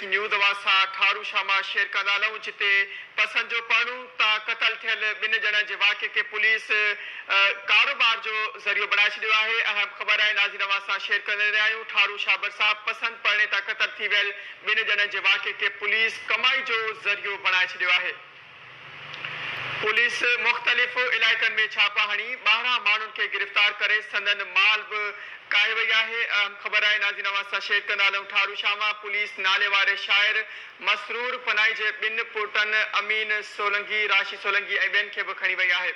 Breaking news वासा ठारू शामा शेर कंदालूं जिते पसंद जो पढ़ू ता कतल थियल बिन जणनि जे वाक़े के पुलिस कारोबार जो ज़रियो बणाए छॾियो आहे। अहम ख़बर आहे नाज़रीन वासा शेर कंदे रहिया आहियूं। ठारू शाबर साहब पसंद पढ़ने ता कतल थी वियल बिन जणनि जे वाक़े के पुलिस कमाई जो ज़रियो बणाए छॾियो आहे। पुलिस मुख़्तलिफ़ इलाइक़नि में छापा हणी 12 माण्हुनि खे गिरफ़्तार करे संदन माल बि काए वई आहे। अहम ख़बर आहे नाज़रीन वासा शेर कंदालूं ठारू शामा पुलिस नाले वारे शाइर मसरूर पनाई जे 2 पुटनि अमीन सोलंकी राशि सोलंकी ऐं ॿियनि खे बि खणी वई आहे।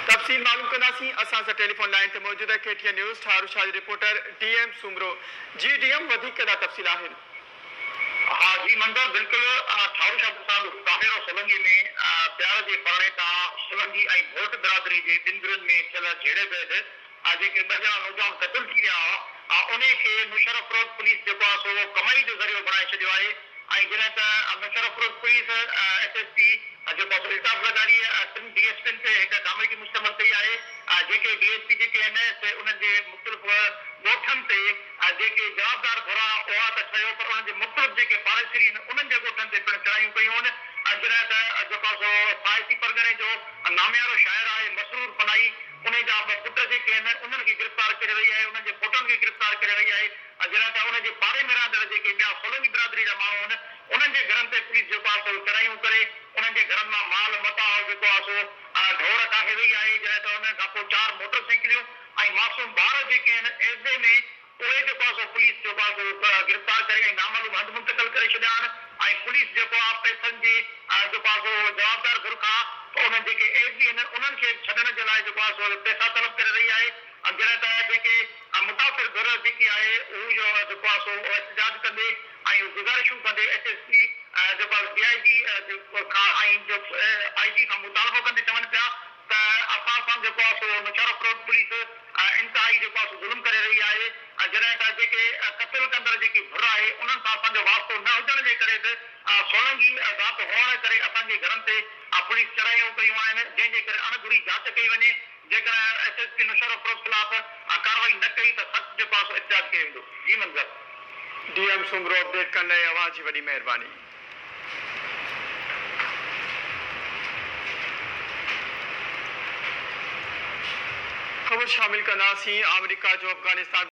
तफ़सील मालूम कंदासीं। असां सां टेलीफोन लाइन ते मौजूद आहे KTN न्यूज़ ठारू शाह जी रिपोर्टर DM सुमरो। जी DM वधीक केॾा तफ़सील आहिनि? हाँ जी मंदर बिल्कुल ठारू शाह साहब ताहिर और सोलंकी में प्यार के पढ़ने ता सोलंकी ऐं भोट बिरादरी के 2 गिरनि में थियल झेड़े बैदि जेके 2 ॼणा नौजवान क़तल थी विया उन खे मुशर्रफ रोड पुलिस जेको आहे सो कमाई जो ज़रियो बणाए छॾियो आहे। ऐं जॾहिं त मुशर्रफ रोड पुलिस SSP जेको आहे इल्ताफ़ लगारी 3 DSP ते हिक कामयाबी मुश्तमिल कई आहे। जेके DSP जेके आहिनि से उन्हनि जे मुख़्तलिफ़ ॻोठनि ते जेके जवाबदार घुरा हुआ त ठहियो पर उन्हनि जे मुख़्तलिफ़ जेके पाड़ेसरी आहिनि उन्हनि जे ॻोठनि ते पिणु चढ़ायूं कयूं आहिनि। जॾहिं त जेको सो साहिती परगणे जो नामियारो शाइर आहे मसरूर पनाई उन जा 2 पुट जेके आहिनि उन्हनि खे गिरफ़्तार करे वई आहे। उन्हनि जे पुटनि खे गिरफ़्तार करे वई आहे। जॾहिं त उन जे पाड़े में रहंदड़ जेके ॿिया सोलंकी बिरादरी जा माण्हू आहिनि उन्हनि जे घरनि ते पुलिस जेको आहे सो चढ़ायूं करे उन्हनि जे घरनि मां माल मता जेको आहे सो ढोर काहे वई आहे। जॾहिं त उन खां पोइ 4 मोटरसाइकिलियूं ऐं मासूम ॿार जेके आहिनि एॾे में उहे जेको आहे सो पुलिस जेको आहे सो गिरफ़्तार करे ऐं नामालूम हंधि मुंतक़िल करे छॾिया आहिनि। ऐं पुलिस जेको आहे पैसनि जी जेको आहे सो जवाबदार घुर खां उन्हनि जेके ASP आहिनि उन्हनि खे छॾण जे लाइ जेको आहे सो पैसा तलब करे रही आहे। जॾहिं त जेके मुतासिर घुर जेकी आहे उहो जेको आहे सो एहतजाज कंदे ऐं गुज़ारिशूं कंदे SSP जेको आहे DIG खां ऐं IG खां मुतालबो कंदे चवनि पिया त असां सां जेको आहे सो मुशर्रफ रोड पुलिस इंतिहाई जेको आहे सो ज़ुल्म करे रही आहे। जॾहिं त जेके क़त्ल कंदड़ जेकी घुर आहे उन्हनि सां असांजो वास्तो न हुजण जे करे बि सोलंकी ज़ात हुअण करे असांजे घरनि ते पुलिस चढ़ायूं कयूं आहिनि जंहिंजे करे अणघुरी जांच कई वञे। जेकर SSP मुशर्रफ रोड ख़िलाफ़ कार्रवाई न कई त सख़्तु जेको आहे सो एहतिजाज कयो वेंदो। जी मंज़र DM सुमरो अपडेट करण लाइ अवां जी वॾी महिरबानी। ख़बर शामिल कंदासीं। अमेरिका जो अफ़गानिस्तान